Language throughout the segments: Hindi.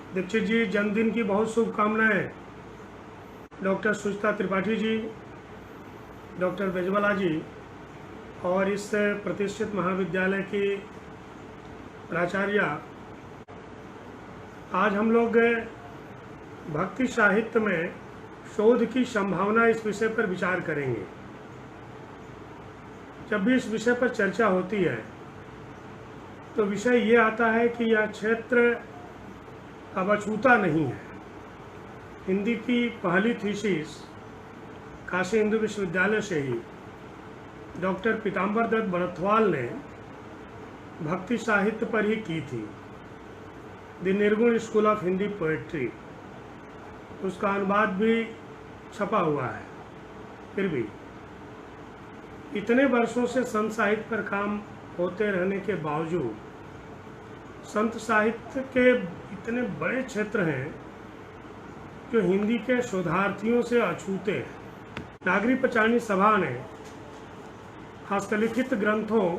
दीक्षित जी, जन्मदिन की बहुत शुभकामनाएं। डॉक्टर सुचिता त्रिपाठी जी, डॉक्टर बेजवाला जी और इस प्रतिष्ठित महाविद्यालय की प्राचार्य, आज हम लोग भक्ति साहित्य में शोध की संभावना इस विषय पर विचार करेंगे। जब भी इस विषय पर चर्चा होती है तो विषय ये आता है कि यह क्षेत्र अब अछूता नहीं है। हिंदी की पहली थीसिस काशी हिंदू विश्वविद्यालय से ही डॉक्टर पीताम्बर दत्त बड़थवाल ने भक्ति साहित्य पर ही की थी, द निर्गुण स्कूल ऑफ हिंदी पोएट्री। उसका अनुवाद भी छपा हुआ है। फिर भी इतने वर्षों से संत साहित्य पर काम होते रहने के बावजूद संत साहित्य के इतने बड़े क्षेत्र हैं जो हिंदी के शोधार्थियों से अछूते हैं। नागरिक पंचानन सभा ने हस्तलिखित ग्रंथों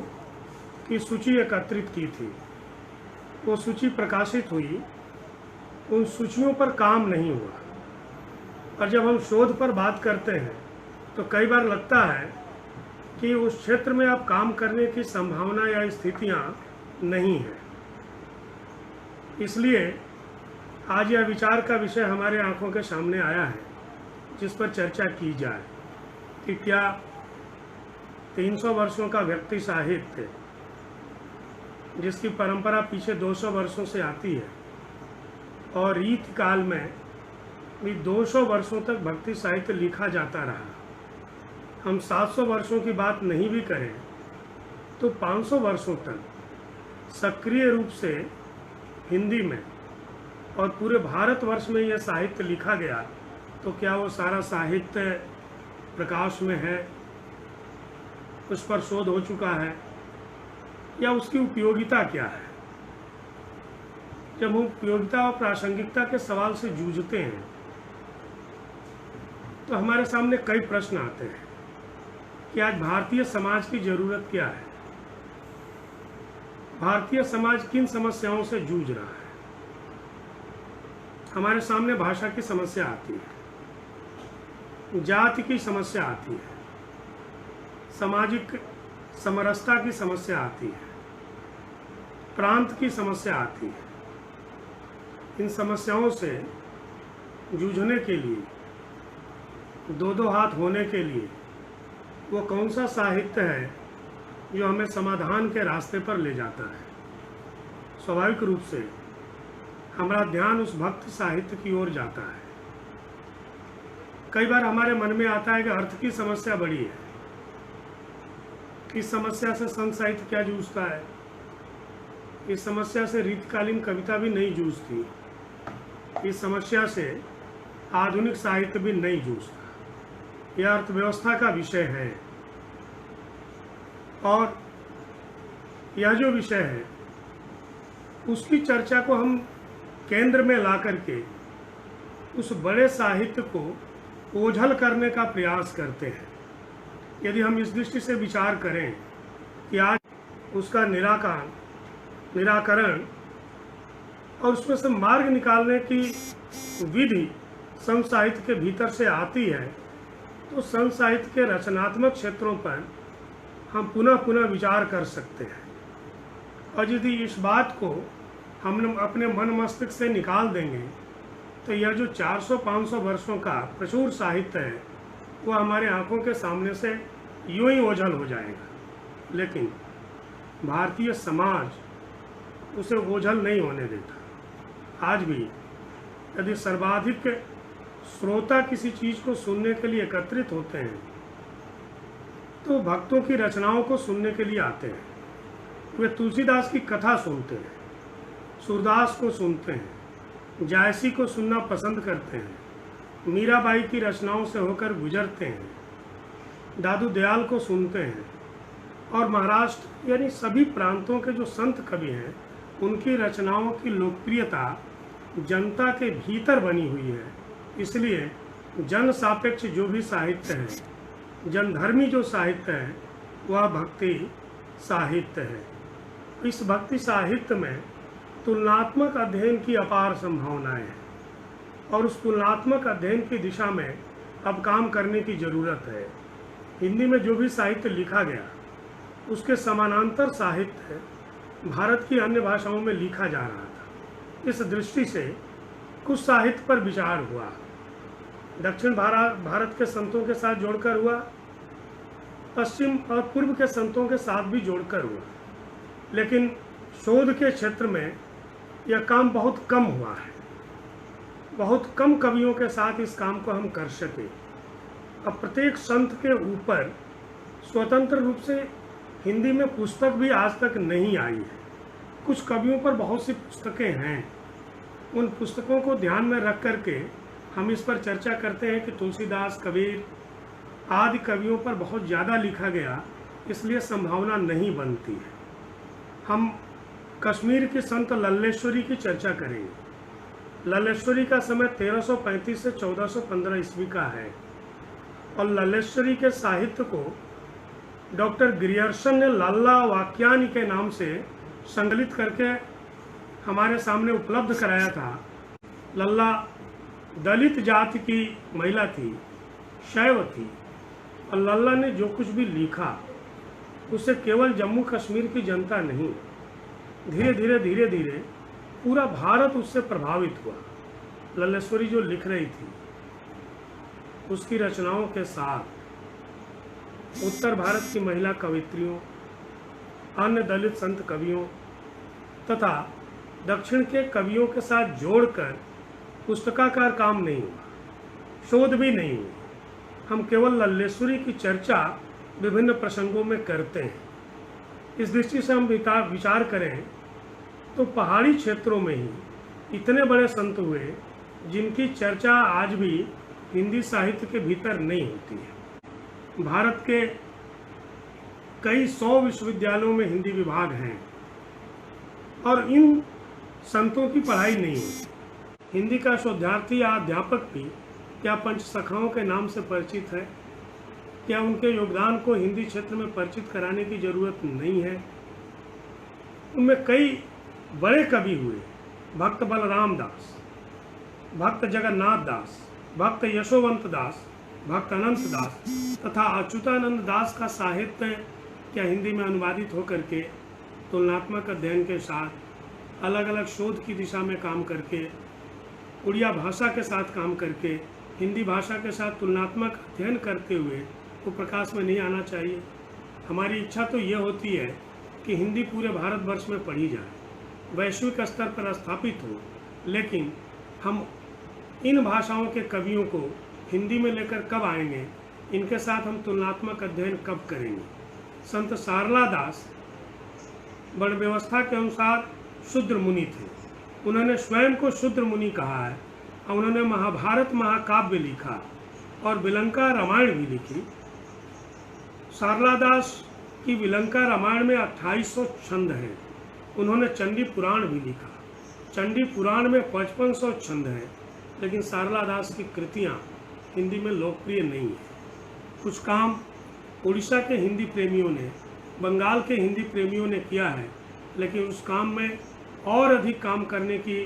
की सूची एकत्रित की थी। वो सूची प्रकाशित हुई, उन सूचियों पर काम नहीं हुआ। और जब हम शोध पर बात करते हैं तो कई बार लगता है कि उस क्षेत्र में अब काम करने की संभावना या स्थितियां नहीं है। इसलिए आज यह विचार का विषय हमारे आंखों के सामने आया है, जिस पर चर्चा की जाए कि क्या 300 वर्षों का व्यक्ति साहित्य, जिसकी परंपरा पीछे 200 वर्षों से आती है, और रीति काल में भी 200 वर्षों तक भक्ति साहित्य लिखा जाता रहा। हम 700 वर्षों की बात नहीं भी करें तो 500 वर्षों तक सक्रिय रूप से हिंदी में और पूरे भारतवर्ष में यह साहित्य लिखा गया, तो क्या वो सारा साहित्य प्रकाश में है, उस पर शोध हो चुका है, या उसकी उपयोगिता क्या है? जब हम उपयोगिता और प्रासंगिकता के सवाल से जूझते हैं तो हमारे सामने कई प्रश्न आते हैं कि आज भारतीय समाज की जरूरत क्या है, भारतीय समाज किन समस्याओं से जूझ रहा है। हमारे सामने भाषा की समस्या आती है, जाति की समस्या आती है, सामाजिक समरसता की समस्या आती है, प्रांत की समस्या आती है। इन समस्याओं से जूझने के लिए, दो हाथ होने के लिए वो कौन सा साहित्य है जो हमें समाधान के रास्ते पर ले जाता है? स्वाभाविक रूप से हमारा ध्यान उस भक्त साहित्य की ओर जाता है। कई बार हमारे मन में आता है कि अर्थ की समस्या बड़ी है। इस समस्या से संत साहित्य क्या जूझता है? इस समस्या से रीतिकालीन कविता भी नहीं जूझती। इस समस्या से आधुनिक साहित्य भी नहीं जूझता। यह अर्थव्यवस्था का विषय है, और यह जो विषय है उसकी चर्चा को हम केंद्र में ला करके उस बड़े साहित्य को ओझल करने का प्रयास करते हैं। यदि हम इस दृष्टि से विचार करें कि आज उसका निराकरण और उसमें से मार्ग निकालने की विधि संत साहित्य के भीतर से आती है, तो संत साहित्य के रचनात्मक क्षेत्रों पर हम पुनः विचार कर सकते हैं। और यदि इस बात को हम अपने मन मस्तिष्क से निकाल देंगे तो यह जो 400-500 वर्षों का प्रचुर साहित्य है वो हमारे आंखों के सामने से यूं ही ओझल हो जाएगा। लेकिन भारतीय समाज उसे ओझल नहीं होने देता। आज भी यदि सर्वाधिक श्रोता किसी चीज को सुनने के लिए एकत्रित होते हैं तो भक्तों की रचनाओं को सुनने के लिए आते हैं। वे तुलसीदास की कथा सुनते हैं, सूरदास को सुनते हैं, जायसी को सुनना पसंद करते हैं, मीराबाई की रचनाओं से होकर गुजरते हैं, दादू दयाल को सुनते हैं, और महाराष्ट्र यानी सभी प्रांतों के जो संत कवि हैं उनकी रचनाओं की लोकप्रियता जनता के भीतर बनी हुई है। इसलिए जन सापेक्ष जो भी साहित्य है, जनधर्मी जो साहित्य है, वह भक्ति साहित्य है। इस भक्ति साहित्य में तुलनात्मक अध्ययन की अपार संभावनाएं हैं और उस तुलनात्मक अध्ययन की दिशा में अब काम करने की ज़रूरत है। हिंदी में जो भी साहित्य लिखा गया उसके समानांतर साहित्य भारत की अन्य भाषाओं में लिखा जा रहा था। इस दृष्टि से कुछ साहित्य पर विचार हुआ, दक्षिण भारत के संतों के साथ जोड़कर हुआ, पश्चिम और पूर्व के संतों के साथ भी जोड़कर हुआ, लेकिन शोध के क्षेत्र में यह काम बहुत कम हुआ है। बहुत कम कवियों के साथ इस काम को हम कर सके। अब प्रत्येक संत के ऊपर स्वतंत्र रूप से हिंदी में पुस्तक भी आज तक नहीं आई है। कुछ कवियों पर बहुत सी पुस्तकें हैं, उन पुस्तकों को ध्यान में रख करके हम इस पर चर्चा करते हैं कि तुलसीदास, कबीर आदि कवियों पर बहुत ज़्यादा लिखा गया, इसलिए संभावना नहीं बनती है। हम कश्मीर के संत लल्लेश्वरी की चर्चा करेंगे। लल्लेश्वरी का समय 1335 से 1415 ईस्वी का है और लल्लेश्वरी के साहित्य को डॉक्टर ग्रियर्सन ने लल्ला वाक्यानि के नाम से संकलित करके हमारे सामने उपलब्ध कराया था। लल्ला दलित जाति की महिला थी, शैव थी, और लल्ला ने जो कुछ भी लिखा उससे केवल जम्मू कश्मीर की जनता नहीं, धीरे धीरे पूरा भारत उससे प्रभावित हुआ। लल्लेश्वरी जो लिख रही थी उसकी रचनाओं के साथ उत्तर भारत की महिला कवित्रियों, अन्य दलित संत कवियों तथा दक्षिण के कवियों के साथ जोड़कर पुस्तकाकार काम नहीं हुआ, शोध भी नहीं हुई। हम केवल लल्लेश्वरी की चर्चा विभिन्न प्रसंगों में करते हैं। इस दृष्टि से हम विचार करें तो पहाड़ी क्षेत्रों में ही इतने बड़े संत हुए जिनकी चर्चा आज भी हिंदी साहित्य के भीतर नहीं होती है। भारत के कई 100 विश्वविद्यालयों में हिंदी विभाग हैं और इन संतों की पढ़ाई नहीं होती। हिंदी का शोधार्थी या अध्यापक भी क्या पंचसखाओं के नाम से परिचित है? क्या उनके योगदान को हिंदी क्षेत्र में परिचित कराने की जरूरत नहीं है? उनमें कई बड़े कवि हुए, भक्त बलराम दास, भक्त जगन्नाथ दास, भक्त यशोवंत दास, भक्त अनंत दास तथा अच्युतानंद दास का साहित्य क्या हिंदी में अनुवादित होकर के तुलनात्मक अध्ययन के साथ अलग अलग शोध की दिशा में काम करके, उड़िया भाषा के साथ काम करके, हिंदी भाषा के साथ तुलनात्मक अध्ययन करते हुए वो प्रकाश में नहीं आना चाहिए? हमारी इच्छा तो ये होती है कि हिंदी पूरे भारतवर्ष में पढ़ी जाए, वैश्विक स्तर पर स्थापित हो, लेकिन हम इन भाषाओं के कवियों को हिंदी में लेकर कब आएंगे? इनके साथ हम तुलनात्मक अध्ययन कब करेंगे? संत सारला दास वर्ण व्यवस्था के अनुसार शूद्र मुनि थे। उन्होंने स्वयं को शूद्र मुनि कहा है और उन्होंने महाभारत महाकाव्य लिखा और विलंका रामायण भी लिखी। सारला दास की विलंका रामायण में 2800 छंद हैं। उन्होंने चंडी पुराण भी लिखा। चंडी पुराण में 5500 छंद हैं, लेकिन सारला दास की कृतियाँ हिंदी में लोकप्रिय नहीं है। कुछ काम उड़ीसा के हिंदी प्रेमियों ने, बंगाल के हिंदी प्रेमियों ने किया है, लेकिन उस काम में और अधिक काम करने की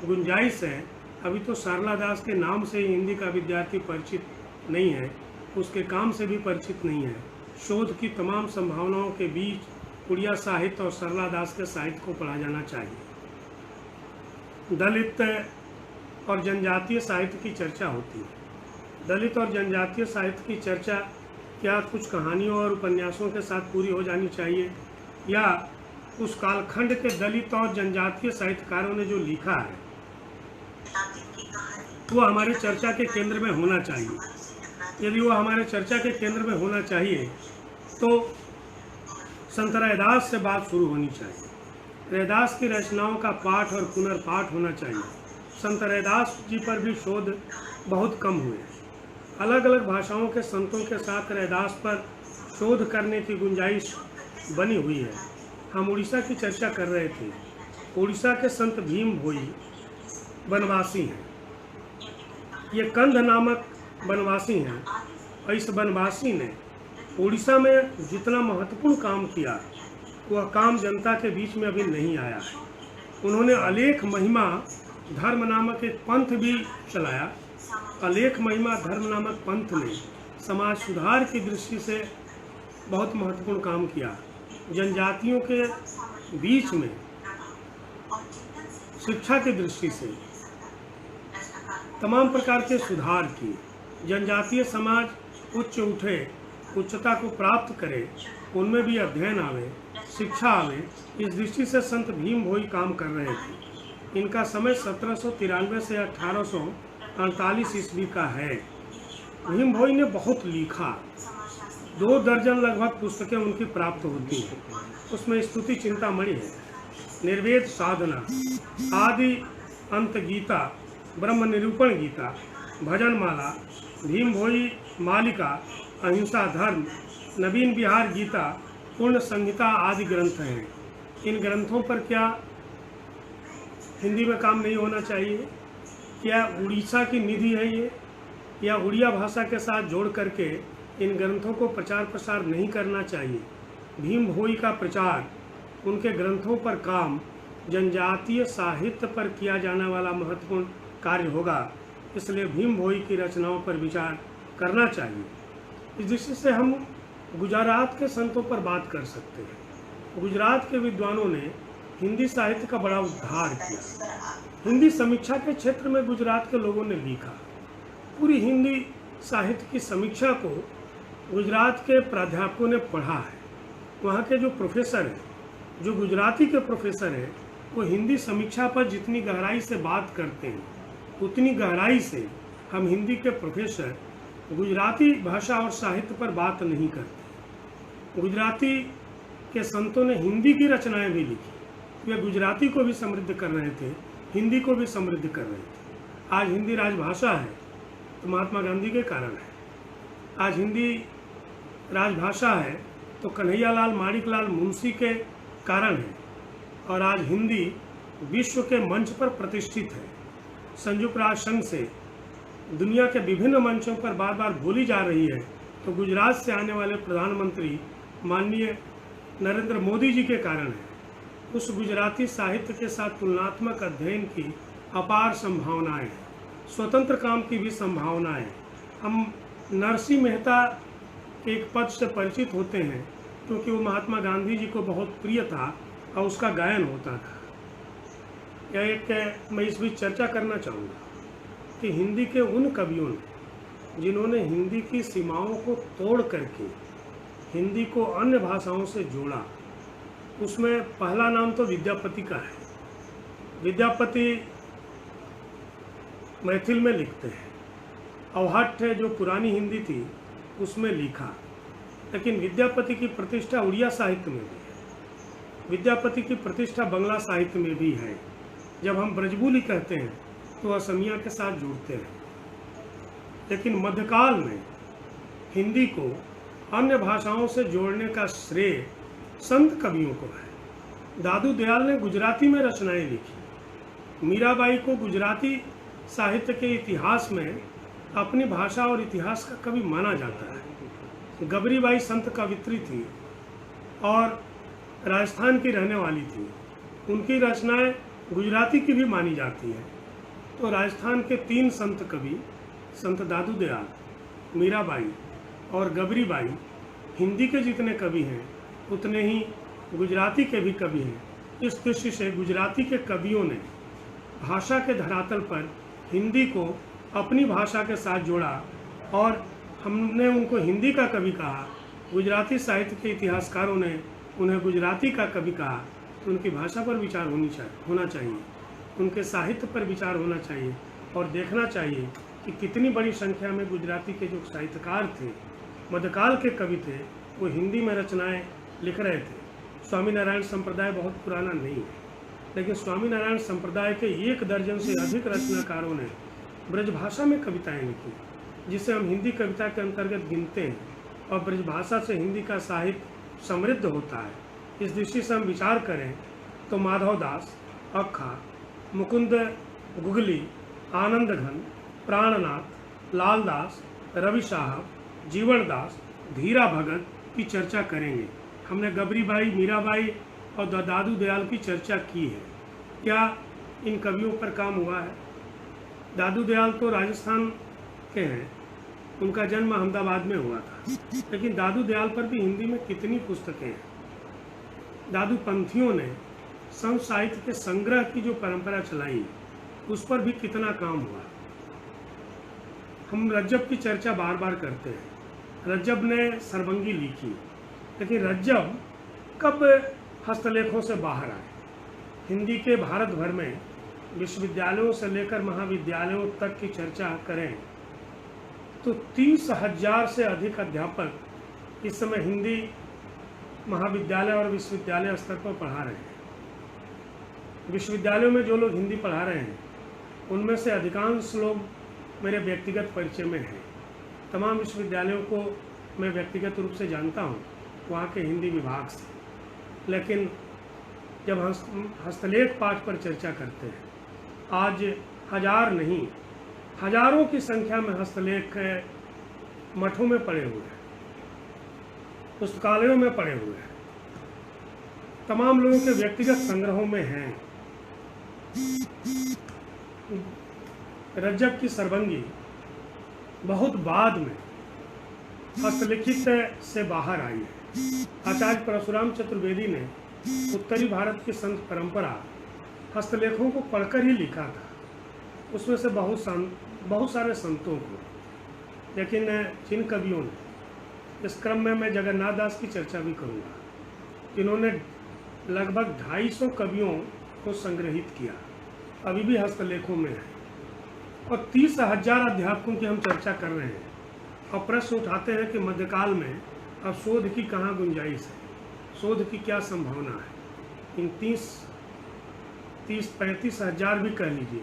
गुंजाइश है। अभी तो सारला दास के नाम से ही हिंदी का विद्यार्थी परिचित नहीं है, उसके काम से भी परिचित नहीं है। शोध की तमाम संभावनाओं के बीच उड़िया साहित्य और सारला दास के साहित्य को पढ़ा जाना चाहिए। दलित और जनजातीय साहित्य की चर्चा होती है। दलित और जनजातीय साहित्य की चर्चा क्या कुछ कहानियों और उपन्यासों के साथ पूरी हो जानी चाहिए, या उस कालखंड के दलित और जनजातीय साहित्यकारों ने जो लिखा है वो हमारी चर्चा के केंद्र में होना चाहिए? यदि वो हमारे चर्चा के केंद्र में होना चाहिए तो संत रैदास से बात शुरू होनी चाहिए। रैदास की रचनाओं का पाठ और पुनर्पाठ होना चाहिए। संत रैदास जी पर भी शोध बहुत कम हुए। अलग अलग भाषाओं के संतों के साथ रैदास पर शोध करने की गुंजाइश बनी हुई है। हम उड़ीसा की चर्चा कर रहे थे। उड़ीसा के संत भीम भोई बनवासी हैं। ये कंध नामक बनवासी हैं और इस बनवासी ने उड़ीसा में जितना महत्वपूर्ण काम किया वह काम जनता के बीच में अभी नहीं आया है। उन्होंने अलेख महिमा धर्म नामक एक पंथ भी चलाया। अलेख महिमा धर्म नामक पंथ ने समाज सुधार की दृष्टि से बहुत महत्वपूर्ण काम किया। जनजातियों के बीच में शिक्षा की दृष्टि से तमाम प्रकार के सुधार किए। जनजातीय समाज उच्च उठे, उच्चता को प्राप्त करे, उनमें भी अध्ययन आवे, शिक्षा आवे, इस दृष्टि से संत भीम भोई काम कर रहे थे। इनका समय 1793 से 1848 ईस्वी का है। भीम भोई ने बहुत लिखा, 2 दर्जन लगभग पुस्तकें उनकी प्राप्त होती हैं। उसमें स्तुति चिंतामणि है, निर्वेद साधना, आदि अंत गीता, ब्रह्म निरूपण गीता, भजन माला, भीम भोई मालिका, अहिंसा धर्म, नवीन विहार गीता, पूर्ण संहिता आदि ग्रंथ हैं। इन ग्रंथों पर क्या हिंदी में काम नहीं होना चाहिए? क्या उड़ीसा की निधि है ये? या उड़िया भाषा के साथ जोड़ करके इन ग्रंथों को प्रचार प्रसार नहीं करना चाहिए? भीम भोई का प्रचार, उनके ग्रंथों पर काम जनजातीय साहित्य पर किया जाने वाला महत्वपूर्ण कार्य होगा। इसलिए भीम भोई की रचनाओं पर विचार करना चाहिए। इस दृष्टि से हम गुजरात के संतों पर बात कर सकते हैं। गुजरात के विद्वानों ने हिंदी साहित्य का बड़ा उद्धार किया। हिंदी समीक्षा के क्षेत्र में गुजरात के लोगों ने लिखा। पूरी हिंदी साहित्य की समीक्षा को गुजरात के प्राध्यापकों ने पढ़ा है। वहाँ के जो प्रोफेसर हैं, जो गुजराती के प्रोफेसर हैं, वो हिंदी समीक्षा पर जितनी गहराई से बात करते हैं, उतनी गहराई से हम हिंदी के प्रोफेसर गुजराती भाषा और साहित्य पर बात नहीं करते। गुजराती के संतों ने हिंदी की रचनाएं भी लिखी। वे गुजराती को भी समृद्ध कर रहे थे, हिंदी को भी समृद्ध कर रहे थे। आज हिंदी राजभाषा है तो महात्मा गांधी के कारण है। आज हिंदी राजभाषा है तो कन्हैयालाल माणिकलाल मुंशी के कारण है। और आज हिंदी विश्व के मंच पर प्रतिष्ठित है। संयुक्त राष्ट्र संघ से दुनिया के विभिन्न मंचों पर बार बार बोली जा रही है तो गुजरात से आने वाले प्रधानमंत्री माननीय नरेंद्र मोदी जी के कारण है। उस गुजराती साहित्य के साथ तुलनात्मक अध्ययन की अपार संभावनाएं हैं, स्वतंत्र काम की भी संभावनाएं। हम नरसिंह मेहता के एक पद से परिचित होते हैं क्योंकि वो महात्मा गांधी जी को बहुत प्रिय था और उसका गायन होता था। मैं इस बीच चर्चा करना चाहूँगा कि हिंदी के उन कवियों ने जिन्होंने हिंदी की सीमाओं को तोड़ करके हिंदी को अन्य भाषाओं से जोड़ा, उसमें पहला नाम तो विद्यापति का है। विद्यापति मैथिल में लिखते हैं, अवहट्ठ जो पुरानी हिंदी थी उसमें लिखा। लेकिन विद्यापति की प्रतिष्ठा उड़िया साहित्य में भी है, विद्यापति की प्रतिष्ठा बंगला साहित्य में भी है। जब हम ब्रजबुली कहते हैं तो असमिया के साथ जोड़ते हैं। लेकिन मध्यकाल में हिंदी को अन्य भाषाओं से जोड़ने का श्रेय संत कवियों को है। दादू दयाल ने गुजराती में रचनाएं लिखी। मीराबाई को गुजराती साहित्य के इतिहास में अपनी भाषा और इतिहास का कवि माना जाता है। गबरीबाई संत कवित्री थी और राजस्थान की रहने वाली थी। उनकी रचनाएं गुजराती की भी मानी जाती हैं। तो राजस्थान के 3 संत कवि, संत दादू दयाल, मीराबाई और गबरीबाई, हिंदी के जितने कवि हैं उतने ही गुजराती के भी कवि हैं। इस दृष्टि से गुजराती के कवियों ने भाषा के धरातल पर हिंदी को अपनी भाषा के साथ जोड़ा और हमने उनको हिंदी का कवि कहा। गुजराती साहित्य के इतिहासकारों ने उन्हें गुजराती का कवि कहा। तो उनकी भाषा पर विचार होना चाहिए, उनके साहित्य पर विचार होना चाहिए और देखना चाहिए कि कितनी बड़ी संख्या में गुजराती के जो साहित्यकार थे, मध्यकाल के कवि थे, वो हिंदी में रचनाएं लिख रहे थे। स्वामीनारायण संप्रदाय बहुत पुराना नहीं है, लेकिन स्वामीनारायण संप्रदाय के 1 दर्जन से अधिक रचनाकारों ने ब्रजभाषा में कविताएं लिखी, जिसे हम हिंदी कविता के अंतर्गत गिनते हैं। और ब्रजभाषा से हिंदी का साहित्य समृद्ध होता है। इस दृष्टि से हम विचार करें तो माधव दास, अक्खा, मुकुंद गुगली, आनंद घन, प्राणनाथ, लाल दास, रवि साहब, जीवन दास, धीरा भगत की चर्चा करेंगे। हमने गबरीबाई, मीराबाई और दादू दयाल की चर्चा की है। क्या इन कवियों पर काम हुआ है? दादू दयाल तो राजस्थान के हैं, उनका जन्म अहमदाबाद में हुआ था, लेकिन दादू दयाल पर भी हिंदी में कितनी पुस्तकें हैं। दादू पंथियों ने संत साहित्य के संग्रह की जो परंपरा चलाई, उस पर भी कितना काम हुआ। हम रज्जब की चर्चा बार बार करते हैं। रज्जब ने सरबंगी लिखी, लेकिन रज्जब कब हस्तलेखों से बाहर आए? हिंदी के भारत भर में विश्वविद्यालयों से लेकर महाविद्यालयों तक की चर्चा करें तो 30,000 से अधिक अध्यापक इस समय हिंदी महाविद्यालय और विश्वविद्यालय स्तर पर पढ़ा रहे हैं। विश्वविद्यालयों में जो लोग हिंदी पढ़ा रहे हैं, उनमें से अधिकांश लोग मेरे व्यक्तिगत परिचय में हैं। तमाम विश्वविद्यालयों को मैं व्यक्तिगत रूप से जानता हूँ, वहाँ के हिंदी विभाग से। लेकिन जब हस्तलेख पाठ पर चर्चा करते हैं, आज हजार नहीं, हजारों की संख्या में हस्तलेख मठों में पड़े हुए हैं, पुस्तकालयों में पड़े हुए हैं, तमाम लोगों के व्यक्तिगत संग्रहों में हैं। रज्जब की सरबंगी बहुत बाद में हस्तलिखित से बाहर आई है। आचार्य परशुराम चतुर्वेदी ने उत्तरी भारत की संत परंपरा हस्तलेखों को पढ़कर ही लिखा था, उसमें से बहुत सारे संतों को। लेकिन जिन कवियों ने, इस क्रम में मैं जगन्नाथ दास की चर्चा भी करूँगा, जिन्होंने लगभग 250 कवियों को संग्रहित किया, अभी भी हस्तलेखों में है। और 30,000 अध्यापकों की हम चर्चा कर रहे हैं और प्रश्न उठाते हैं कि मध्यकाल में अब शोध की कहाँ गुंजाइश है, शोध की क्या संभावना है। इन 30-35,000 भी कह लीजिए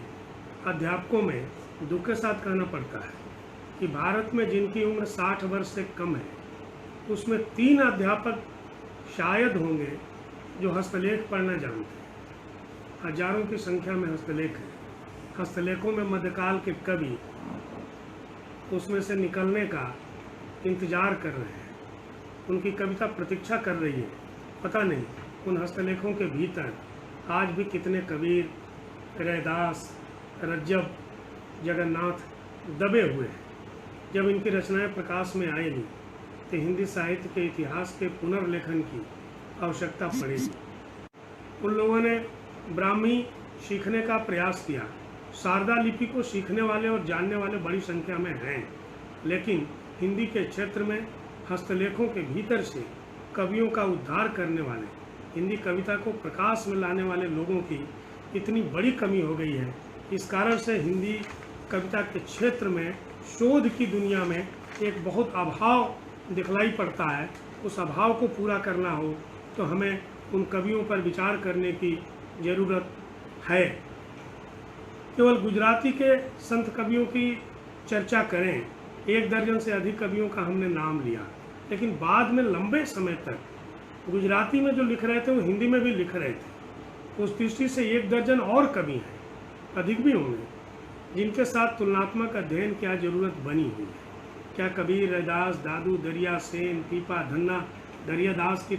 अध्यापकों में दुख के साथ कहना पड़ता है कि भारत में जिनकी उम्र 60 वर्ष से कम है, उसमें 3 अध्यापक शायद होंगे जो हस्तलेख पढ़ना जानते हैं। हजारों की संख्या में हस्तलेख है। हस्तलेखों में मध्यकाल के कवि उसमें से निकलने का इंतजार कर रहे हैं, उनकी कविता प्रतीक्षा कर रही है। पता नहीं उन हस्तलेखों के भीतर आज भी कितने कबीर, रैदास, रज्जब, जगन्नाथ दबे हुए हैं। जब इनकी रचनाएं प्रकाश में आएंगी तो हिंदी साहित्य के इतिहास के पुनर्लेखन की आवश्यकता पड़ेगी। उन लोगों ने ब्राह्मी सीखने का प्रयास किया। शारदा लिपि को सीखने वाले और जानने वाले बड़ी संख्या में हैं, लेकिन हिंदी के क्षेत्र में हस्तलेखों के भीतर से कवियों का उद्धार करने वाले, हिंदी कविता को प्रकाश में लाने वाले लोगों की इतनी बड़ी कमी हो गई है। इस कारण से हिंदी कविता के क्षेत्र में शोध की दुनिया में एक बहुत अभाव दिखलाई पड़ता है। उस अभाव को पूरा करना हो तो हमें उन कवियों पर विचार करने की ज़रूरत है। केवल गुजराती के संत कवियों की चर्चा करें, 1 दर्जन से अधिक कवियों का हमने नाम लिया, लेकिन बाद में लंबे समय तक गुजराती में जो लिख रहे थे वो हिंदी में भी लिख रहे थे। उस दृष्टि से 1 दर्जन और कवि हैं, अधिक भी होंगे, जिनके साथ तुलनात्मक अध्ययन क्या जरूरत बनी हुई है। क्या कबीर, रैदास, दादू, दरिया सेन, पीपा, धन्ना, दरियादास की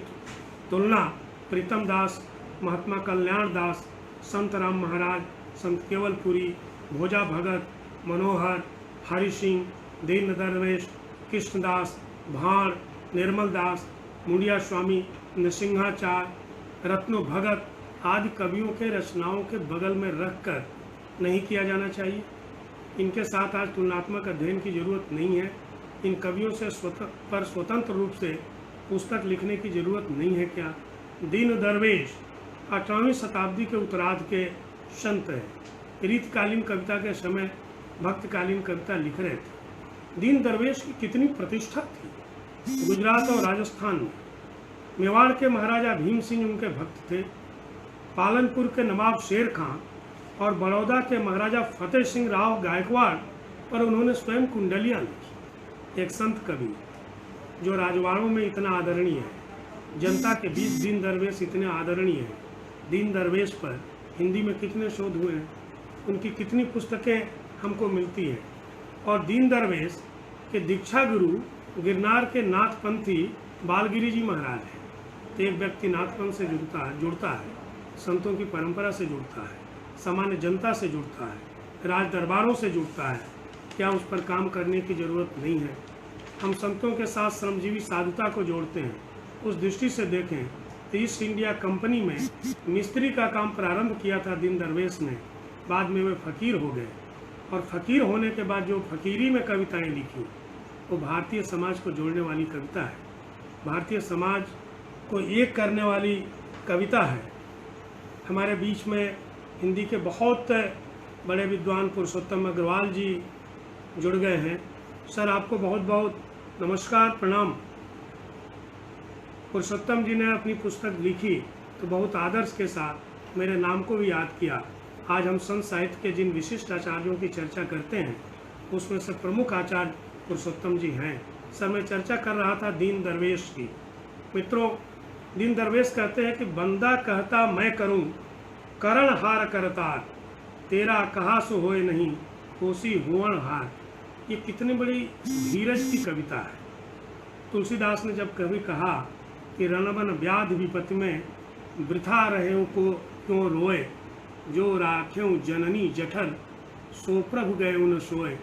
तुलना प्रीतम दास, महात्मा कल्याण दास, संत राम महाराज, संत केवलपुरी, भोजा भगत, मनोहर, हरि सिंह, दीन दरवेश, कृष्णदास, भाण, निर्मल दास, मुंडिया स्वामी, नरसिंहाचार्य, रत्नो भगत आदि कवियों के रचनाओं के बगल में रखकर नहीं किया जाना चाहिए। इनके साथ आज तुलनात्मक अध्ययन की जरूरत नहीं है। इन कवियों से स्वतंत्र रूप से पुस्तक लिखने की जरूरत नहीं है क्या? दीन दरवेश 18वीं शताब्दी के उत्तरार्ध के संत है। रीतकालीन कविता के समय भक्तकालीन कविता लिख रहे थे। दीन दरवेश की कितनी प्रतिष्ठा थी। गुजरात और राजस्थान में मेवाड़ के महाराजा भीम सिंह उनके भक्त थे। पालनपुर के नवाब शेर खां और बड़ौदा के महाराजा फतेह सिंह राव गायकवाड़ पर उन्होंने स्वयं कुंडलियाँ लिखी। एक संत कवि जो राजवाड़ों में इतना आदरणीय है, जनता के बीच दीन दरवेश इतने आदरणीय है। दीन दरवेश पर हिंदी में कितने शोध हुए हैं, उनकी कितनी पुस्तकें हमको मिलती हैं। और दीन दरवेश के दीक्षा गुरु गिरनार के नाथपंथी बालगिरी जी महाराज हैं। तो एक व्यक्ति नाथपंथ से जुड़ता है, संतों की परंपरा से जुड़ता है, सामान्य जनता से जुड़ता है, राज दरबारों से जुड़ता है, क्या उस पर काम करने की ज़रूरत नहीं है? हम संतों के साथ श्रमजीवी साधुता को जोड़ते हैं। उस दृष्टि से देखें तो ईस्ट इंडिया कंपनी में मिस्त्री का काम प्रारंभ किया था दीन दरवेश ने, बाद में वे फ़कीर हो गए और फ़कीर होने के बाद जो फ़कीरी में कविताएं लिखी वो भारतीय समाज को जोड़ने वाली कविता है, भारतीय समाज को एक करने वाली कविता है। हमारे बीच में हिंदी के बहुत बड़े विद्वान पुरुषोत्तम अग्रवाल जी जुड़ गए हैं। सर, आपको बहुत बहुत नमस्कार, प्रणाम। पुरुषोत्तम जी ने अपनी पुस्तक लिखी तो बहुत आदर्श के साथ मेरे नाम को भी याद किया। आज हम संत साहित्य के जिन विशिष्ट आचार्यों की चर्चा करते हैं उसमें से प्रमुख आचार्य पुरुषोत्तम जी हैं। सर, मैं चर्चा कर रहा था दीन दरवेश की। मित्रों, दीन दरवेश कहते हैं कि बंदा कहता मैं करूं, करण हार करतार, तेरा कहा सो होए नहीं, कोसी हुअण हार। ये कितनी बड़ी धीरज की कविता है। तुलसीदास ने जब कभी कहा कि रणबन व्याध विपत्ति में वृथा रहे को क्यों रोए, जो राख्यों जननी जठर, सो प्रभु गए उन सोए।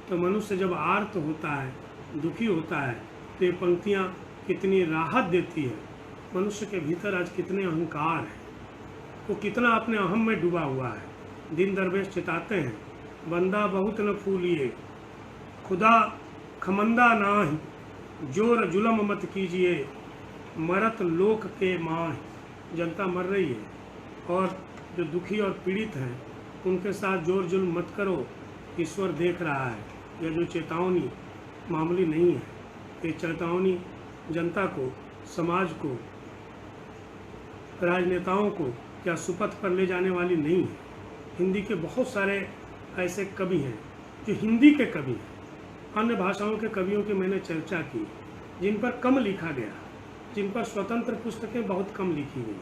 तो मनुष्य जब आर्त होता है, दुखी होता है, तो ये पंक्तियाँ कितनी राहत देती है। मनुष्य के भीतर आज कितने अहंकार है, वो कितना अपने अहम में डूबा हुआ है। दीन दरवेश चिताते हैं, बंदा बहुत न फूलिए, खुदा खमंदा नाहि, जोर जुलम मत कीजिए, मरत लोक के माहि। जनता मर रही है और जो दुखी और पीड़ित हैं उनके साथ जोर जुल्म मत करो, ईश्वर देख रहा है। यह जो चेतावनी मामूली नहीं है, ये चेतावनी जनता को, समाज को, राजनेताओं को क्या सुपथ पर ले जाने वाली नहीं है। हिंदी के बहुत सारे ऐसे कवि हैं जो हिंदी के कवि हैं, अन्य भाषाओं के कवियों की मैंने चर्चा की जिन पर कम लिखा गया, जिन पर स्वतंत्र पुस्तकें बहुत कम लिखी गई,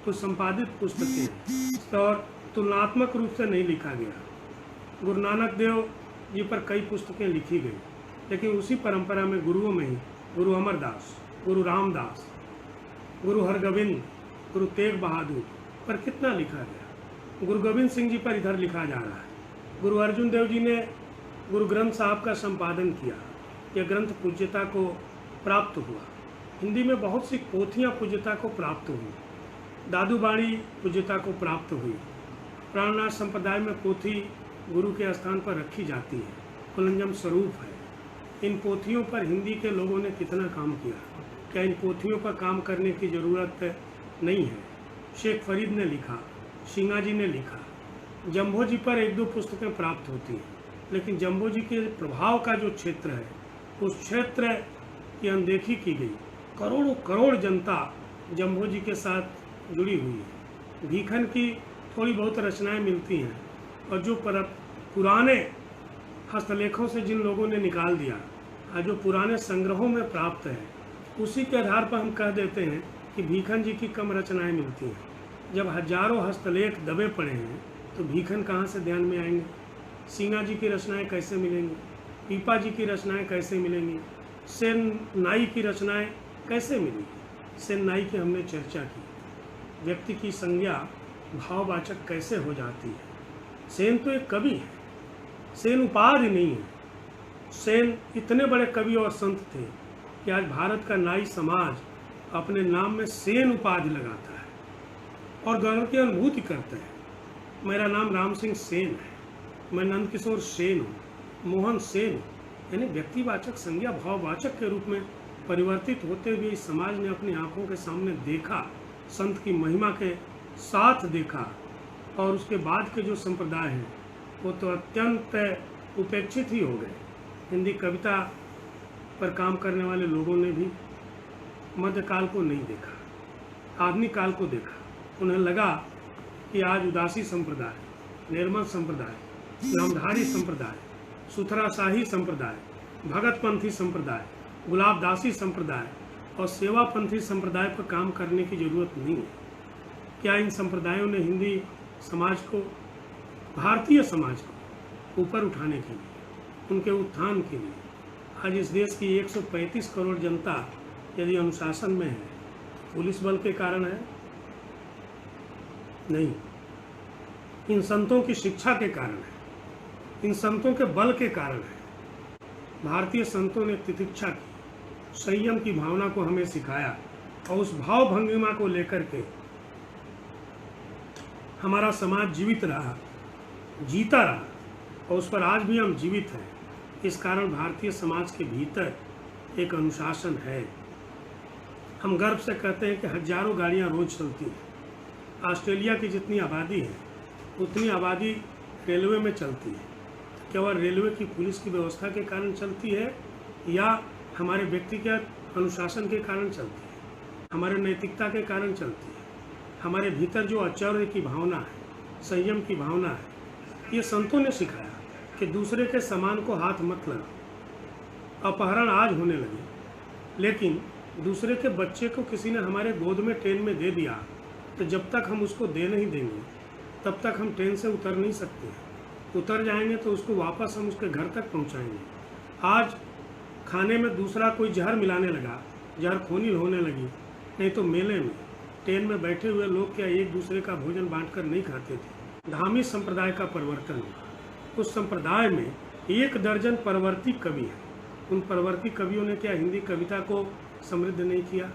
तो संपादित पुस्तकें और तुलनात्मक रूप से नहीं लिखा गया। गुरु नानक देव जी पर कई पुस्तकें लिखी गई, लेकिन उसी परंपरा में गुरुओं में ही गुरु अमरदास, गुरु रामदास, गुरु हरगोविंद, गुरु तेग बहादुर पर कितना लिखा गया। गुरु गोविंद सिंह जी पर इधर लिखा जा रहा है। गुरु अर्जुन देव जी ने गुरु ग्रंथ साहब का संपादन किया, यह ग्रंथ पूज्यता को प्राप्त हुआ। हिंदी में बहुत सी पोथियाँ पूज्यता को प्राप्त हुई, दादू बाणी पूज्यता को प्राप्त हुई। प्राणनाथ संप्रदाय में पोथी गुरु के स्थान पर रखी जाती है, कुलंजम स्वरूप है। इन पोथियों पर हिंदी के लोगों ने कितना काम किया, क्या इन पोथियों पर काम करने की ज़रूरत नहीं है? शेख फरीद ने लिखा, सिंगा जी ने लिखा, जम्भो जी पर एक दो पुस्तकें प्राप्त होती हैं, लेकिन जम्भो जी के प्रभाव का जो क्षेत्र है उस क्षेत्र की अनदेखी की गई। करोड़ों करोड़ जनता जम्भो जी के साथ जुड़ी हुई है। भीखन की थोड़ी बहुत रचनाएं मिलती हैं और जो पुराने हस्तलेखों से जिन लोगों ने निकाल दिया और जो पुराने संग्रहों में प्राप्त है, उसी के आधार पर हम कह देते हैं कि भीखन जी की कम रचनाएं मिलती हैं। जब हजारों हस्तलेख दबे पड़े हैं तो भीखन कहाँ से ध्यान में आएंगे? सिंगा जी की रचनाएं कैसे मिलेंगी? पीपा जी की रचनाएं कैसे मिलेंगी? सेन नाई की रचनाएं कैसे मिलेंगी? सेन नाई की हमने चर्चा की। व्यक्ति की संज्ञा भाववाचक कैसे हो जाती है? सेन तो एक कवि है, सेन उपाधि नहीं है। सेन इतने बड़े कवि और संत थे कि आज भारत का नाई समाज अपने नाम में सेन उपाधि लगाता है और गौरव की अनुभूति करता है। मेरा नाम राम सिंह सेन है, मैं नंद किशोर सेन हूँ, मोहन सेन हूँ। यानी व्यक्तिवाचक संज्ञा भाववाचक के रूप में परिवर्तित होते हुए इस समाज ने अपनी आंखों के सामने देखा, संत की महिमा के साथ देखा। और उसके बाद के जो संप्रदाय हैं वो तो अत्यंत उपेक्षित ही हो गए। हिंदी कविता पर काम करने वाले लोगों ने भी मध्यकाल को नहीं देखा, आधुनिक काल को देखा। उन्हें लगा कि आज उदासी संप्रदाय, निर्मल संप्रदाय, नामधारी संप्रदाय, सुथराशाही संप्रदाय, भगतपंथी संप्रदाय, गुलाबदासी संप्रदाय और सेवापंथी संप्रदाय पर काम करने की जरूरत नहीं है। क्या इन संप्रदायों ने हिंदी समाज को, भारतीय समाज को ऊपर उठाने के लिए, उनके उत्थान के लिए, आज इस देश की 135 करोड़ जनता यदि अनुशासन में है, पुलिस बल के कारण है, नहीं, इन संतों की शिक्षा के कारण है, इन संतों के बल के कारण है। भारतीय संतों ने तितिक्षा की, संयम की भावना को हमें सिखाया और उस भाव भंगिमा को लेकर के हमारा समाज जीवित रहा, जीता रहा और उस पर आज भी हम जीवित हैं। इस कारण भारतीय समाज के भीतर एक अनुशासन है। हम गर्व से कहते हैं कि हजारों गाड़ियां रोज चलती हैं। ऑस्ट्रेलिया की जितनी आबादी है उतनी आबादी रेलवे में चलती है। केवल रेलवे की पुलिस की व्यवस्था के कारण चलती है या हमारे व्यक्तिगत अनुशासन के कारण चलती है, हमारे नैतिकता के कारण चलती है, हमारे भीतर जो औचर्य की भावना है, संयम की भावना है। ये संतों ने सिखाया कि दूसरे के सामान को हाथ मत लगा। अपहरण आज होने लगे, लेकिन दूसरे के बच्चे को किसी ने हमारे गोद में ट्रेन में दे दिया तो जब तक हम उसको दे नहीं देंगे तब तक हम ट्रेन से उतर नहीं सकते। उतर जाएंगे तो उसको वापस हम उसके घर तक पहुंचाएंगे। आज खाने में दूसरा कोई जहर मिलाने लगा, जहर खोनी होने लगी। नहीं तो मेले में ट्रेन में बैठे हुए लोग क्या एक दूसरे का भोजन बांटकर नहीं खाते थे। धामी संप्रदाय का परिवर्तन हुआ। उस संप्रदाय में 1 दर्जन परवर्ती कवि हैं। उन परवर्ती कवियों ने क्या हिंदी कविता को समृद्ध नहीं किया,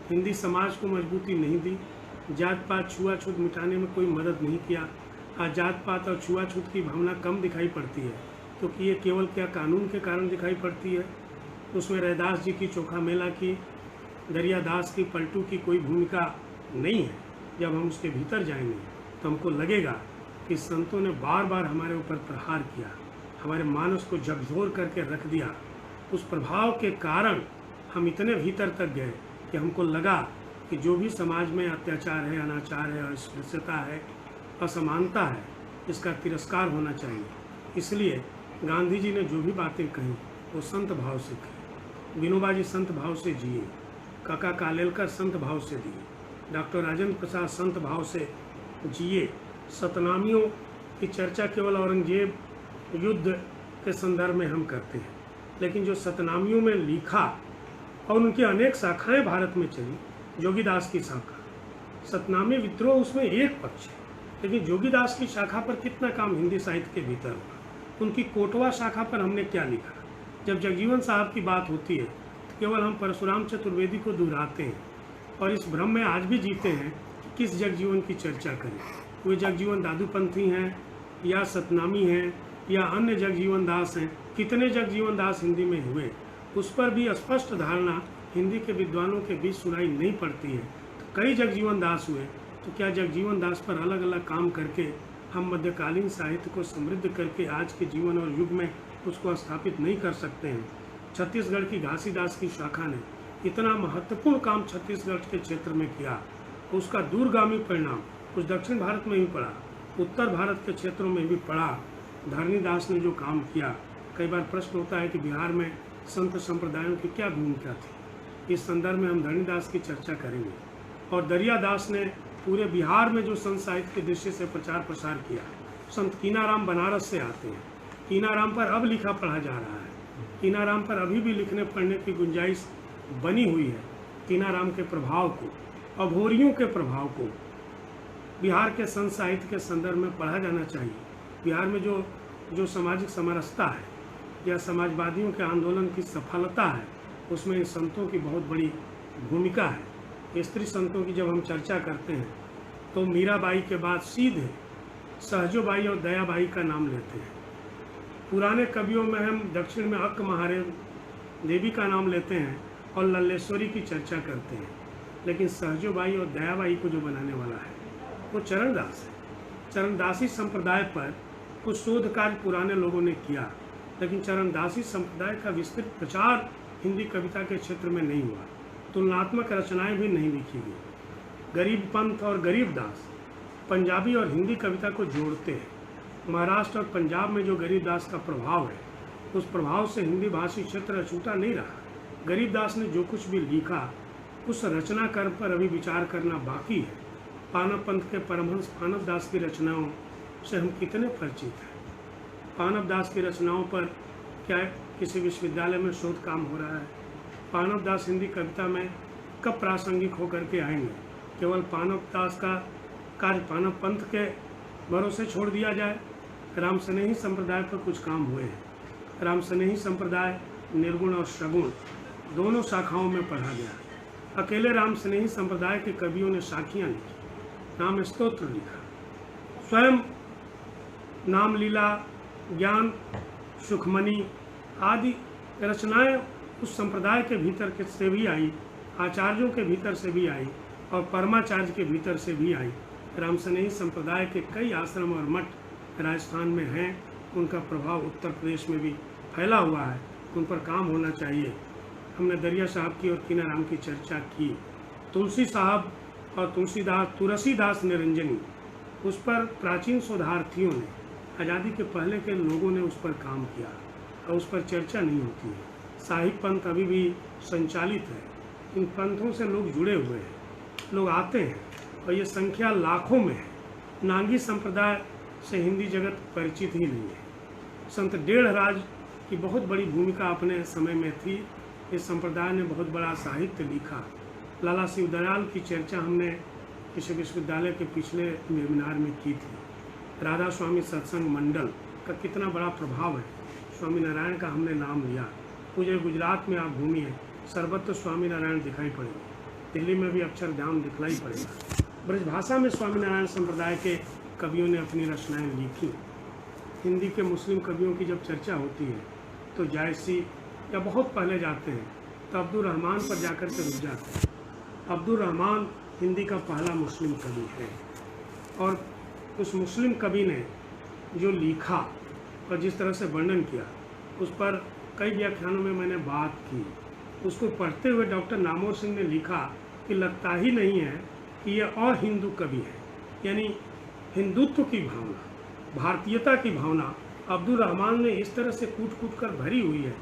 हिंदी समाज को मजबूती नहीं दी, जात पात छुआछूत मिटाने में कोई मदद नहीं किया। आज जात पात और छुआछूत की भावना कम दिखाई पड़ती है क्योंकि ये केवल क्या कानून के कारण दिखाई पड़ती है। उसमें रैदास जी की, चोखा मेला की, दरियादास की, पलटू की कोई भूमिका नहीं है। जब हम उसके भीतर जाएंगे तो हमको लगेगा कि संतों ने बार बार हमारे ऊपर प्रहार किया, हमारे मानस को झकझोर करके रख दिया। उस प्रभाव के कारण हम इतने भीतर तक गए कि हमको लगा कि जो भी समाज में अत्याचार है, अनाचार है, अस्पृश्यता है, असमानता है, इसका तिरस्कार होना चाहिए। इसलिए गांधी जी ने जो भी बातें कही वो संत भाव से कही। विनोबा जी संत भाव से जिए, काका कालेलकर संत भाव से दिए, डॉक्टर राजेंद्र प्रसाद संत भाव से जिए। सतनामियों की चर्चा केवल औरंगजेब युद्ध के संदर्भ में हम करते हैं, लेकिन जो सतनामियों में लिखा और उनकी अनेक शाखाएं भारत में चली, जोगीदास की शाखा, सतनामी विद्रोह उसमें एक पक्ष है, लेकिन जोगीदास की शाखा पर कितना काम हिंदी साहित्य के भीतर हुआ। उनकी कोटवा शाखा पर हमने क्या लिखा। जब जगजीवन साहब की बात होती है तो केवल हम परशुराम चतुर्वेदी को दोहराते हैं और इस भ्रम में आज भी जीते हैं कि किस जगजीवन की चर्चा करें। वे जगजीवन दादूपंथी हैं या सतनामी हैं या अन्य जगजीवन दास हैं। कितने जगजीवन दास हिंदी में हुए उस पर भी स्पष्ट धारणा हिंदी के विद्वानों के बीच सुनाई नहीं पड़ती है। तो कई जगजीवन दास हुए, तो क्या जगजीवन दास पर अलग अलग काम करके हम मध्यकालीन साहित्य को समृद्ध करके आज के जीवन और युग में उसको स्थापित नहीं कर सकते हैं। छत्तीसगढ़ की घासीदास की शाखा ने इतना महत्वपूर्ण काम छत्तीसगढ़ के क्षेत्र में किया, उसका दूरगामी परिणाम कुछ दक्षिण भारत में भी पड़ा, उत्तर भारत के क्षेत्रों में भी पड़ा। धरणीदास ने जो काम किया, कई बार प्रश्न होता है कि बिहार में संत संप्रदायों की क्या भूमिका थी। इस संदर्भ में हम धरणीदास की चर्चा करेंगे। और दरियादास ने पूरे बिहार में जो संत साहित्य के दृष्टि से प्रचार प्रसार किया। संत कीनाराम बनारस से आते हैं, कीनाराम पर अब लिखा पढ़ा जा रहा है, कीनाराम पर अभी भी लिखने पढ़ने की गुंजाइश बनी हुई है। कीनाराम के प्रभाव को, अघोरियों के प्रभाव को बिहार के संत साहित्य के संदर्भ में पढ़ा जाना चाहिए। बिहार में जो सामाजिक समरसता है या समाजवादियों के आंदोलन की सफलता है, उसमें इन संतों की बहुत बड़ी भूमिका है। स्त्री संतों की जब हम चर्चा करते हैं तो मीराबाई के बाद सीधे सहजोबाई और दयाबाई का नाम लेते हैं। पुराने कवियों में हम दक्षिण में अक्क महारे देवी का नाम लेते हैं और लल्लेश्वरी की चर्चा करते हैं, लेकिन सहजोबाई और दयाबाई को जो बनाने वाला है वो चरणदास है। चरणदासी संप्रदाय पर कुछ शोध कार्य पुराने लोगों ने किया, लेकिन चरणदासी संप्रदाय का विस्तृत प्रचार हिंदी कविता के क्षेत्र में नहीं हुआ। तुलनात्मक रचनाएं भी नहीं लिखी गई। गरीब पंथ और गरीब दास पंजाबी और हिंदी कविता को जोड़ते हैं। महाराष्ट्र और पंजाब में जो गरीबदास का प्रभाव है, उस प्रभाव से हिंदी भाषी क्षेत्र अछूता नहीं रहा। गरीबदास ने जो कुछ भी लिखा, उस रचनाकार पर अभी विचार करना बाकी है। पानव पंथ के परमहंस पानव दास की रचनाओं से हम कितने परिचित हैं। पानव दास की रचनाओं पर क्या किसी विश्वविद्यालय में शोध काम हो रहा है? पानव दास हिंदी कविता में कब प्रासंगिक होकर के आएंगे? केवल पानव दास का कार्य पानव पंथ के भरोसे छोड़ दिया जाए। राम स्नेही संप्रदाय पर कुछ काम हुए हैं। राम स्नेही संप्रदाय निर्गुण और सगुण दोनों शाखाओं में पढ़ा गया। अकेले राम स्नेही संप्रदाय के कवियों ने साखियाँ लिखी, नाम स्तोत्र लिखा, स्वयं नाम लीला, ज्ञान सुखमणि आदि रचनाएं उस संप्रदाय के भीतर के से भी आई, आचार्यों के भीतर से भी आई और परमाचार्य के भीतर से भी आई। राम स्नेही संप्रदाय के कई आश्रम और मठ राजस्थान में हैं, उनका प्रभाव उत्तर प्रदेश में भी फैला हुआ है, उन पर काम होना चाहिए। हमने दरिया साहब की और कीनाराम की चर्चा की। तुलसी साहब और तुलसीदास निरंजनी, उस पर प्राचीन शोधार्थियों ने, आज़ादी के पहले के लोगों ने उस पर काम किया और उस पर चर्चा नहीं होती है। साहिब पंथ अभी भी संचालित है, इन पंथों से लोग जुड़े हुए हैं, लोग आते हैं और ये संख्या लाखों में है। नांगी संप्रदाय से हिंदी जगत परिचित ही नहीं है। संत डेढ़राज की बहुत बड़ी भूमिका अपने समय में थी। इस संप्रदाय ने बहुत बड़ा साहित्य लिखा। लाला शिवदयाल की चर्चा हमने किसी विश्वविद्यालय के पिछले वेबिनार में की थी। राधा स्वामी सत्संग मंडल का कितना बड़ा प्रभाव है। स्वामी नारायण का हमने नाम लिया। पूरे गुजरात में आप घूमिए, सर्वत्र स्वामी नारायण दिखाई पड़ेगा। दिल्ली में भी अक्षरधाम दिखलाई पड़ेगा। ब्रजभाषा में स्वामी नारायण संप्रदाय के कवियों ने अपनी रचनाएं लिखी। हिंदी के मुस्लिम कवियों की जब चर्चा होती है तो जायसी या बहुत पहले जाते हैं तो अब्दुल रहमान पर जाकर के रुक जाते हैं। अब्दुल रहमान हिंदी का पहला मुस्लिम कवि है और उस मुस्लिम कवि ने जो लिखा और जिस तरह से वर्णन किया, उस पर कई व्याख्यानों में मैंने बात की। उसको पढ़ते हुए डॉक्टर नामोर सिंह ने लिखा कि लगता ही नहीं है कि यह और हिंदू कवि है, यानी हिंदुत्व की भावना, भारतीयता की भावना अब्दुल रहमान ने इस तरह से कूट कूट कर भरी हुई है।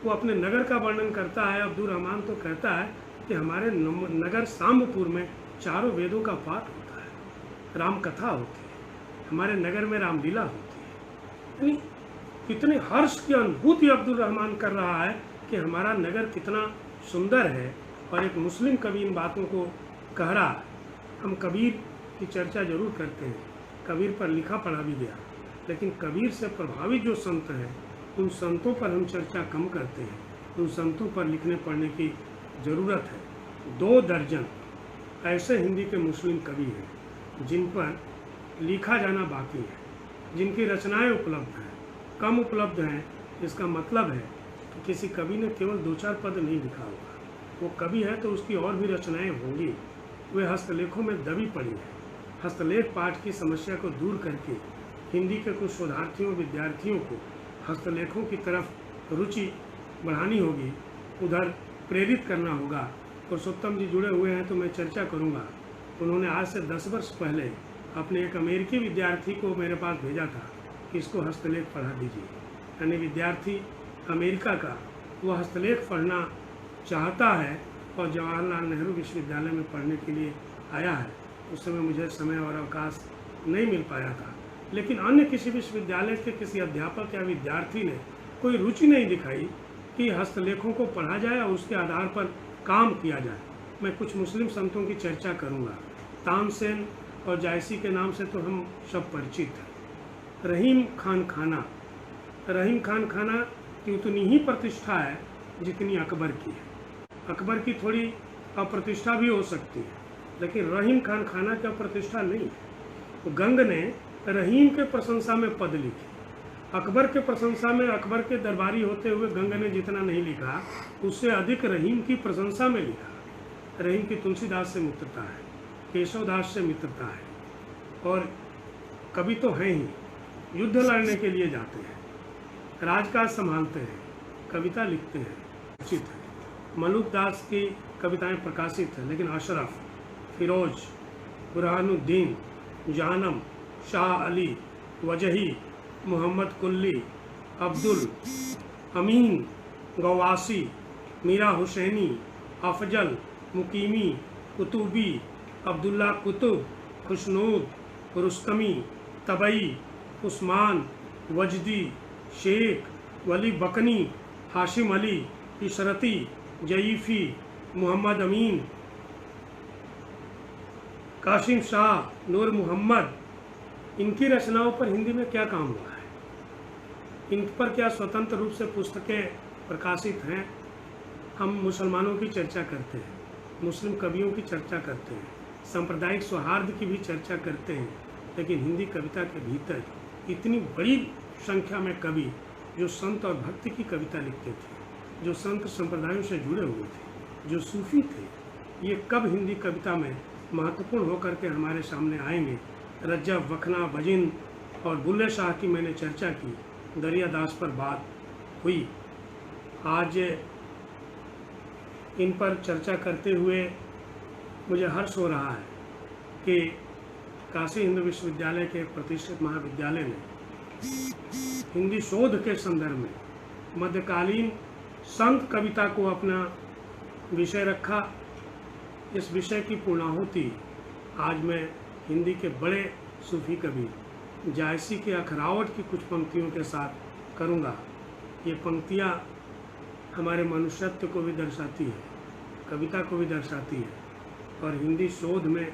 वो अपने नगर का वर्णन करता है। अब्दुल रहमान तो कहता है कि हमारे नगर साम्बपुर में चारों वेदों का पाठ होता है, राम कथा होती है, हमारे नगर में रामलीला होती है। यानी कितने हर्ष की अनुभूति अब्दुल रहमान कर रहा है कि हमारा नगर कितना सुंदर है और एक मुस्लिम कवि इन बातों को कह रहा है। हम कबीर की चर्चा जरूर करते हैं, कबीर पर लिखा पढ़ा भी गया, लेकिन कबीर से प्रभावित जो संत हैं उन संतों पर हम चर्चा कम करते हैं। उन संतों पर लिखने पढ़ने की ज़रूरत है। 2 दर्जन ऐसे हिंदी के मुस्लिम कवि हैं जिन पर लिखा जाना बाकी है, जिनकी रचनाएं उपलब्ध हैं। कम उपलब्ध हैं, इसका मतलब है कि किसी कवि ने केवल 2-4 पद नहीं लिखा होगा। वो कवि है तो उसकी और भी रचनाएं होंगी। वे हस्तलेखों में दबी पड़ी है। हस्तलेख पाठ की समस्या को दूर करके हिंदी के कुछ शोधार्थियों विद्यार्थियों को हस्तलेखों की तरफ रुचि बढ़ानी होगी, उधर प्रेरित करना होगा। पुरुषोत्तम जी जुड़े हुए हैं तो मैं चर्चा करूंगा। उन्होंने आज से 10 वर्ष पहले अपने एक अमेरिकी विद्यार्थी को मेरे पास भेजा था कि इसको हस्तलेख पढ़ा दीजिए। यानी विद्यार्थी अमेरिका का वो हस्तलेख पढ़ना चाहता है और जवाहरलाल नेहरू विश्वविद्यालय में पढ़ने के लिए आया है। उस समय मुझे समय और अवकाश नहीं मिल पाया था, लेकिन अन्य किसी विश्वविद्यालय के किसी अध्यापक या विद्यार्थी ने कोई रुचि नहीं दिखाई कि हस्तलेखों को पढ़ा जाए और उसके आधार पर काम किया जाए। मैं कुछ मुस्लिम संतों की चर्चा करूंगा। तानसेन और जायसी के नाम से तो हम सब परिचित हैं। रहीम खान खाना की उतनी ही प्रतिष्ठा है जितनी अकबर की है। अकबर की थोड़ी अप्रतिष्ठा भी हो सकती है, लेकिन रहीम खान खाना की अप्रतिष्ठा नहीं है। तो गंग ने रहीम के प्रशंसा में पद लिखे। अकबर के प्रशंसा में, अकबर के दरबारी होते हुए गंग ने जितना नहीं लिखा, उससे अधिक रहीम की प्रशंसा में लिखा। रहीम की तुलसीदास से मित्रता है, केशवदास से मित्रता है और कवि तो हैं ही, युद्ध लड़ने के लिए जाते हैं, राजकाज संभालते हैं, कविता लिखते हैं, उचित है। मलुक दास की कविताएं प्रकाशित हैं, लेकिन अशरफ, फिरोज, बुरहानुद्दीन, जानम, शाह अली, वजही, मोहम्मद कुल्ली, अब्दुल अमीन, गवासी, मीरा हुसैनी, अफजल, मुकीमी, कुतुबी, अब्दुल्ला कुतुब, खुशनूद, रुस्तमी, तबई, उस्मान, वजदी, शेख, वली बकनी, हाशिम अली, इशरती, जईफ़ी, मोहम्मद अमीन, कासिम शाह, नूर मोहम्मद, इनकी रचनाओं पर हिंदी में क्या काम हुआ है? इन पर क्या स्वतंत्र रूप से पुस्तकें प्रकाशित हैं? हम मुसलमानों की चर्चा करते हैं, मुस्लिम कवियों की चर्चा करते हैं, सांप्रदायिक सौहार्द की भी चर्चा करते हैं, लेकिन हिंदी कविता के भीतर इतनी बड़ी संख्या में कवि जो संत और भक्ति की कविता लिखते थे, जो संत संप्रदायों से जुड़े हुए थे, जो सूफी थे, ये कब हिंदी कविता में महत्वपूर्ण होकर के हमारे सामने आएंगे? रज्जब, वखना, भजिन और बुल्ले शाह की मैंने चर्चा की, दरियादास पर बात हुई। आज इन पर चर्चा करते हुए मुझे हर्ष हो रहा है कि काशी हिंदू विश्वविद्यालय के प्रतिष्ठित महाविद्यालय में हिंदी शोध के संदर्भ में मध्यकालीन संत कविता को अपना विषय रखा। इस विषय की पूर्णाहुति आज मैं हिंदी के बड़े सूफी कवि जायसी के अखरावट की कुछ पंक्तियों के साथ करूँगा। ये पंक्तियाँ हमारे मनुष्यत्व को भी दर्शाती है, कविता को भी दर्शाती है, और हिंदी शोध में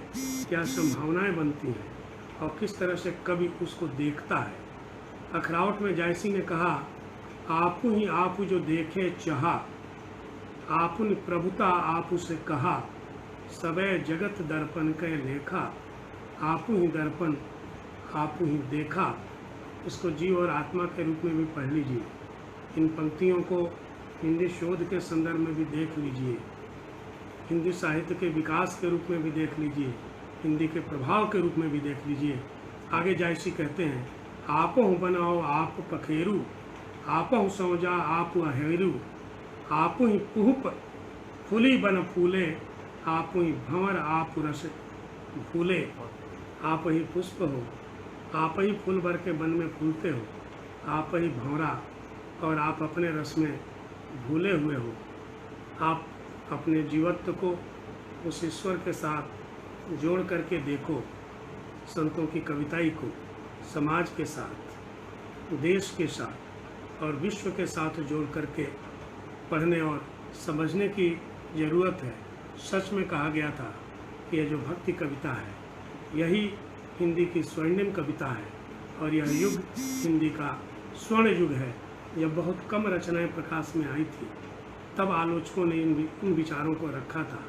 क्या संभावनाएं बनती हैं और किस तरह से कवि उसको देखता है। अखरावट में जायसी ने कहा, आपू ही आपू जो देखे चाहा, आपुन प्रभुता आपू से कहा, सबे जगत दर्पण के लेखा, आपू ही दर्पण आपू ही देखा। इसको जीव और आत्मा के रूप में भी पढ़ लीजिए। इन पंक्तियों को हिंदी शोध के संदर्भ में भी देख लीजिए, हिंदी साहित्य के विकास के रूप में भी देख लीजिए, हिंदी के प्रभाव के रूप में भी देख लीजिए। आगे जायसी कहते हैं, आपहु बनाओ आप पखेरू, आपहु सौजा आप अहेरू, आपु ही पुहप फूली बन फूले, आपु ही भंवर आप रस फूले, आप ही पुष्प हो, आप ही फूल भर के वन में फूलते हो, आप ही भंवरा और आप अपने रस में भूले हुए हो। आप अपने जीवत्व को उस ईश्वर के साथ जोड़ करके देखो। संतों की कविताई को समाज के साथ, देश के साथ और विश्व के साथ जोड़ करके पढ़ने और समझने की ज़रूरत है। सच में कहा गया था कि यह जो भक्ति कविता है यही हिंदी की स्वर्णिम कविता है, और यह युग हिंदी का स्वर्ण युग है। जब बहुत कम रचनाएं प्रकाश में आई थी तब आलोचकों ने इन विचारों को रखा था।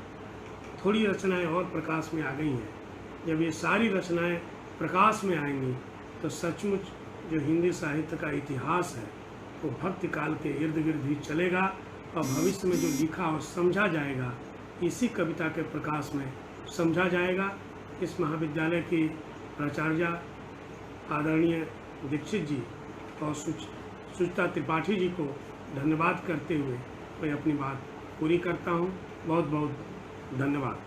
थोड़ी रचनाएं और प्रकाश में आ गई हैं। जब ये सारी रचनाएं प्रकाश में आएंगी तो सचमुच जो हिंदी साहित्य का इतिहास है वो भक्ति काल के इर्द गिर्द ही चलेगा, और भविष्य में जो लिखा और समझा जाएगा इसी कविता के प्रकाश में समझा जाएगा। इस महाविद्यालय की प्राचार्या आदरणीय दीक्षित जी और सुचिता त्रिपाठी जी को धन्यवाद करते हुए मैं अपनी बात पूरी करता हूँ। बहुत बहुत धन्यवाद।